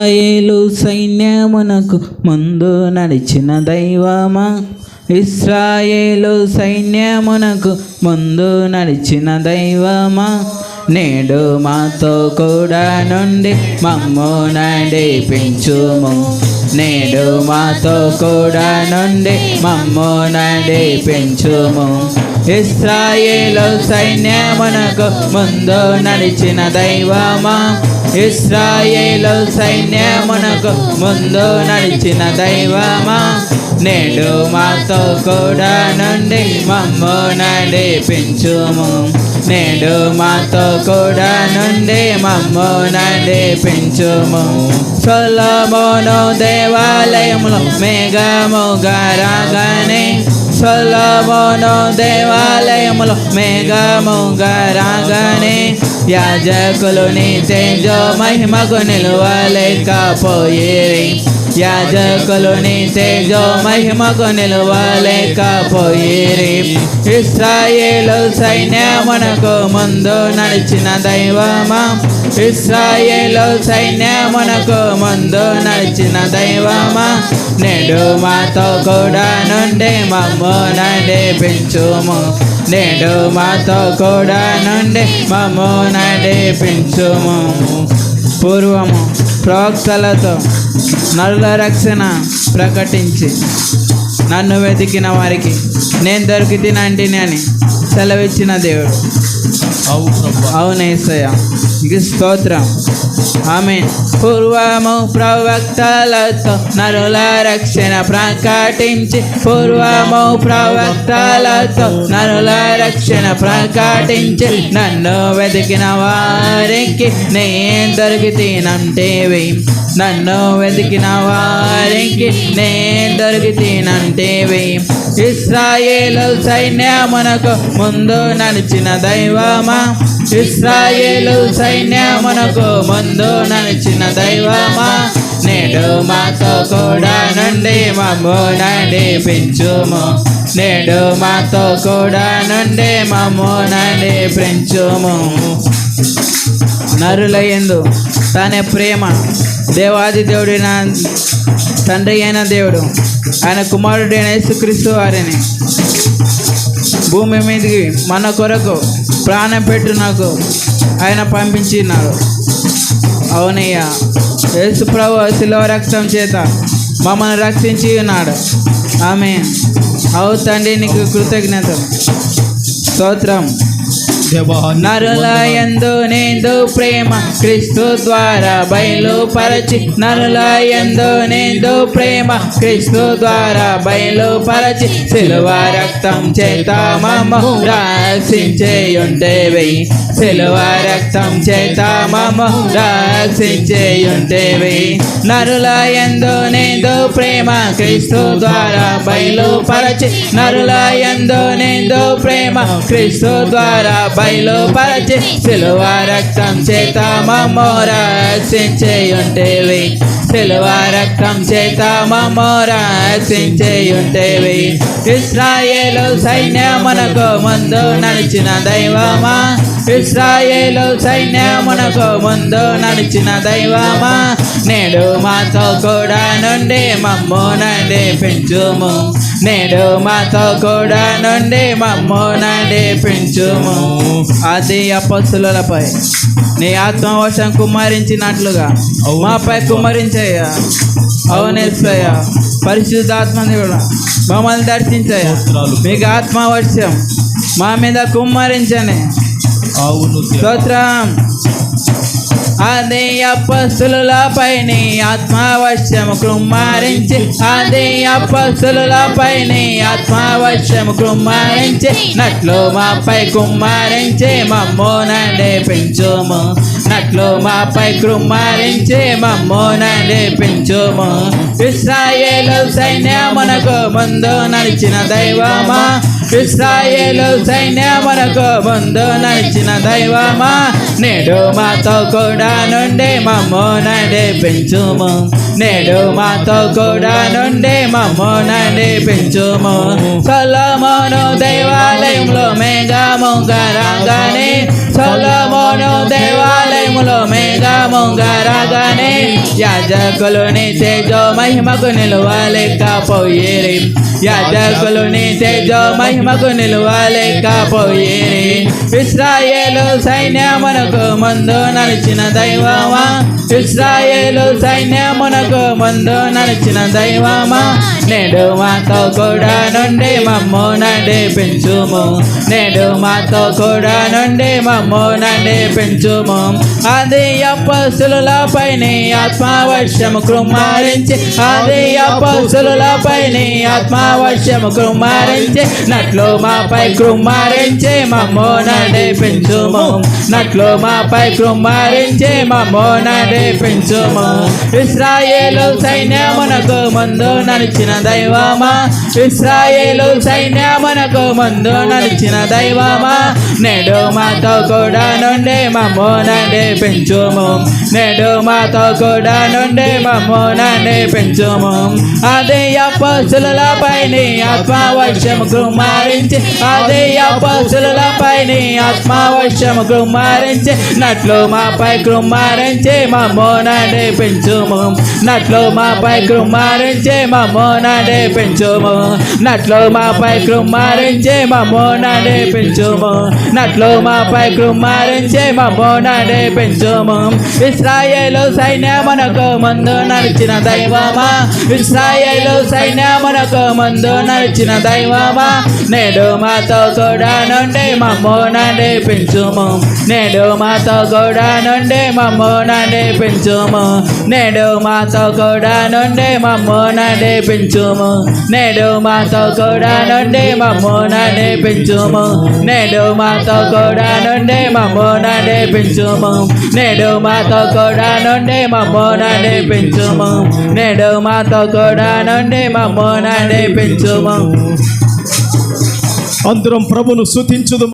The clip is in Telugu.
ఇశ్రాయేలు సైన్యమునకు ముందు నడిచిన దైవమా, ఇశ్రాయేలు సైన్యమునకు ముందు నడిచిన దైవమా, నేడు మాతో కూడా నుండి మమ్ము నడిపించుము. నేడు మాతో కూడా నుండి మమ్ము నడిపించుము. ఇశ్రాయేలు సైన్యమునకు ముందు నడిచిన దైవమా, ఇశ్రాయేలు సైన్యమునకు ముందు నడిచిన దైవమా, నేడు మాతో కూడా నుండి మమ్ము నడిపించుము. నేడు మాతో కూడా నుండి మమ్ము నడిపించుము. సొలొమోను దేవాలయములో మేఘముగా రాగానే, సొలొమోను దేవాలయములో మేఘముగా రాగానే, యాజకులు నీ తేజో మహిమకు నిలువలేకపోయేరి. యాజకులు నీ తేజో మహిమకు నిలువలేకపోయేరి. ఇశ్రాయేలు సైన్యమునకు ముందు నడిచిన దైవమా, ఇశ్రాయేలు సైన్యమునకు ముందు నడిచిన దైవమా, నేడు మాతో కూడా నుండి మమ్ము నడిపించుము. నేడు మాతో కూడా నుండి మమ్ము నడిపించుము. పూర్వము ప్రవక్తలతో నరుల రక్షణ ప్రకటించి నన్ను వెతికిన వారికి నేను దొరికితినంటిని అని సెలవిచ్చిన దేవుడు. అవును యేసయ్య, స్తోత్రం. ఆమేన్. పూర్వము ప్రవక్తలతో నరుల రక్షణ ప్రకటించి, పూర్వము ప్రవక్తలతో నరుల రక్షణ ప్రకటించి, నన్ను వెతికిన వారికి నేను దొరికితినంటేవి. నన్ను వెతికిన వారికి నేను దొరికితినంటేవి. ఇశ్రాయేలు సైన్యమునకు ముందు నడిచిన దైవమా, ఇశ్రాయేలు సైన్యమునకు ముందు నడిచిన దైవమా, నేడు మాతో కూడా నుండి మమ్ము నడిపించుము. నేడు మాతో కూడా నుండి మమ్ము నడిపించుము. నరుల యందు తన ప్రేమ దేవాది దేవుడైన తండ్రి అయిన దేవుడు ఆయన కుమారుడైన యేసుక్రీస్తు వారిని భూమి మీదకి మన కొరకు ప్రాణం పెట్టునకు ఆయన పంపించినాడు. అవునయ్యా, యేసు ప్రభు శిలువ రక్తం చేత మమ్మల్ని రక్షించి ఉన్నాడు. ఆమేన్. అవు తండ్రి, నీకు కృతజ్ఞతలు, స్తోత్రం. నరుల యందు నీదు ప్రేమ క్రీస్తు ద్వారా బయలుపరచి, నరుల యందు నీదు ప్రేమ క్రీస్తు ద్వారా బయలుపరచి, సిలువ రక్తం చేత మమ్ము రక్షించేయుంటేవి. సిలువ రక్తం చేత మమ్ము రక్షించేయుంటేవి. నరుల యందు నీదు ప్రేమ క్రీస్తు ద్వారా బయలుపరచి, నరుల యందు నీదు ప్రేమ క్రీస్తు ద్వారా బయలుపరచి, సిలువ రక్తం చేత మమ్ము రక్షించేయుంటేవి. సిలువ రక్తం చేత మమ్ము రక్షించేయుంటేవి. ఇశ్రాయేలు సైన్యమునకు ముందు నడిచిన దైవమా, ఇశ్రాయేలు సైన్యమునకు ముందు నడిచిన దైవమా, నేడు మాతో కూడా నుండి మమ్ము నడిపించుము. నేడు మాతో కూడా నుండి మమ్ము నడిపించుము. ఆది అపొస్తలులపై నీ ఆత్మవర్షం కుమ్మరించినట్లుగా మాపై కుమ్మరించయ్యా. అవునేసయ్యా, పరిశుద్ధాత్మ దేవుడా మమ్మల్ని దర్శించయ్యా. మీకు ఆత్మవర్షం మా మీద కుమ్మరించని. స్తోత్రం. ఆది అపొస్తలులపై నీ ఆత్మవర్షము కుమ్మరించి, ఆది అపొస్తలులపై నీ ఆత్మవర్షము కుమ్మరించి, నట్లు మాపై కుమ్మరించి మమ్ము నడిపించుము. నట్లు మాపై కుమ్మరించి మమ్ము నడిపించుము. ఇశ్రాయేలు సైన్యమునకు ముందు నడిచిన దైవమా, ఇశ్రాయేలు సైన్యమునకు ముందు నడిచిన దైవమా నేడు మాతో కూడా నుండి మమ్ము నడిపించుము నేడు మాతో కూడా నుండి మమ్ము నడిపించుము సొలొమోను దేవాలయంలో మేఘముగా రాగానే సొలొమోను దేవాలయములో మేఘముగా రాగానే యాజకులుని తేజో మహిమకు నిలువలేకపోయేరి యాజకులుని తేజో మహిమకు నిలువలేకపోయేరి ఇశ్రాయేలు సైన్యమునకు ముందు నడిచిన దైవమా ఇశ్రాయేలు సైన్యమునకు ముందు నడిచిన దైవమా నేడు మాతో కూడా నుండి మమ్ము నడిపించుము నేడు మాతో కూడా నుండి మమ్ము నడిపించుము అది అపొస్తలులపైని ఆత్మవర్షము కుమ్మరించి అది అపొస్తలులపైని ఆత్మవర్షము కుమ్మరించి నట్లు మాపై కుమ్మరించి మమ్ము నడిపించుము నట్లు మాపై కుమ్మరించి మమ్ము నడిపించుము ఇశ్రాయేలు సైన్యమునకు ముందు నడిచిన దైవమా ఇశ్రాయేలు సైన్యమునకు ముందు నడిచిన దైవమా నేడు మాతో కూడా నుండి మమ్ము నడిపించుము నేడు మాతో కూడా నుండి మమ్ము నడిపించుము అది అపొస్తలులపైని ఆత్మవర్షము కుమ్మరించి అది అపొస్తలులపైని ఆత్మవర్షము కుమ్మరించి నట్లు మాపై కుమ్మరించి మమ్ము నడిపించుము నట్లు మాపై కుమ్మరించి మమ్ము నడిపించుము నట్లు మాపై కుమ్మరించి మమ్ము నడిపించుము నట్లు మాపై కుమ్మరించి మమ్ము నడిపించుము ఇశ్రాయేలు సైన్యమునకు ముందు నడిచిన దైవమా ఇశ్రాయేలు సైన్యమునకు ముందు నడిచిన దైవమా నేడు మాతో కూడా నుండి మమ్ము నడిపించుము నేడు మాతో కూడా నుండి మమ్ము నడిపించుము నేడు మాతో కూడా నుండి మమ్ము నడిపించుము నేడు మాతో కూడా నుండి మమ్ము నడిపించుము నేడు మాతో కూడా నుండి మమ్ము నడిపించుము నేడు మాతో కూడా నుండి మమ్ము నడిపించుము నేడు మాతో కూడా నుండి మమ్ము నడిపించుము అందరం ప్రభును స్తుతించుదు.